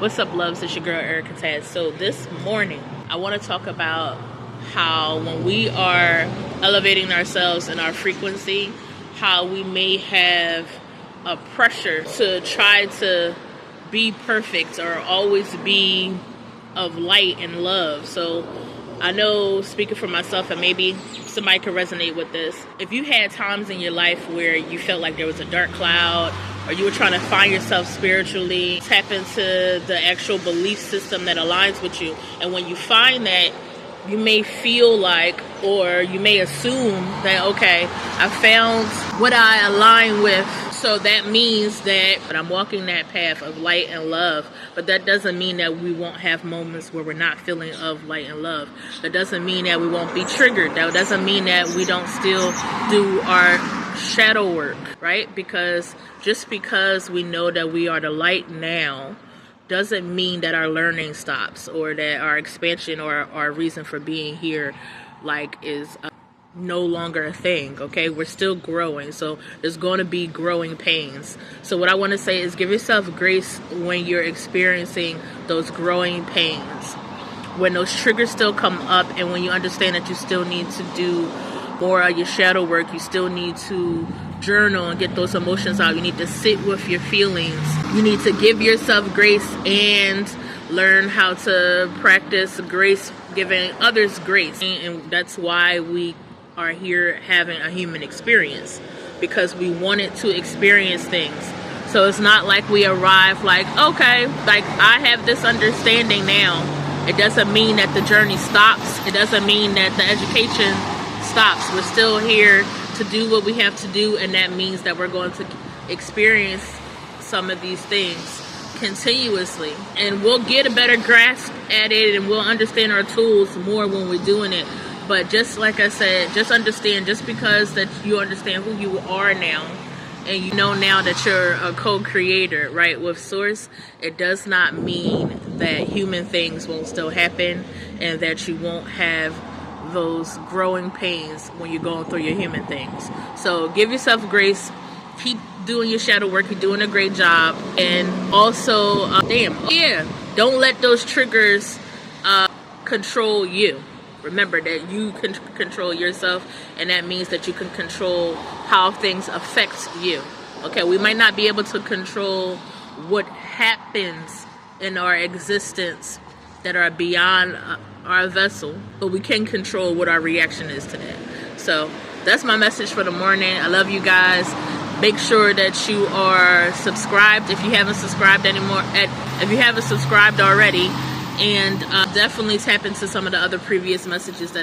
What's up, loves? It's your girl Erica Taz. So this morning I want to talk about how when we are elevating ourselves and our frequency, how we may have a pressure to try to be perfect or always be of light and love. So I know, speaking for myself, and maybe somebody could resonate with this, if you had times in your life where you felt like there was a dark cloud, or you were trying to find yourself spiritually, tap into the actual belief system that aligns with you, and when you find that, you may feel like, or you may assume that, okay, I found what I align with, so that means that I'm walking that path of light and love. But that doesn't mean that we won't have moments where we're not feeling of light and love. That doesn't mean that we won't be triggered. That doesn't mean that we don't still do our shadow work, right? Because just because we know that we are the light now doesn't mean that our learning stops, or that our expansion or our reason for being here is no longer a thing. Okay, we're still growing, so there's going to be growing pains. So what I want to say is give yourself grace when you're experiencing those growing pains, when those triggers still come up, and when you understand that you still need to do more of your shadow work. You still need to journal and get those emotions out. You need to sit with your feelings. You need to give yourself grace and learn how to practice grace, giving others grace. And that's why we are here having a human experience, because we wanted to experience things. So it's not like we arrive like, okay, like I have this understanding now. It doesn't mean that the journey stops. It doesn't mean that the education stops. We're still here to do what we have to do, and that means that we're going to experience some of these things continuously, and we'll get a better grasp at it, and we'll understand our tools more when we're doing it. But just like I said, just understand, just because that you understand who you are now, and you know now that you're a co-creator, right, with Source, it does not mean that human things won't still happen, and that you won't have those growing pains when you're going through your human things. So give yourself grace. Keep doing your shadow work. You're doing a great job. And also, don't let those triggers control you. Remember that you can control yourself, and that means that you can control how things affect you. Okay, we might not be able to control what happens in our existence that are beyond our vessel, but we can control what our reaction is to that. So that's my message for the morning. I love you guys. Make sure that you are subscribed if you haven't subscribed anymore. If you haven't subscribed already, and definitely tap into some of the other previous messages that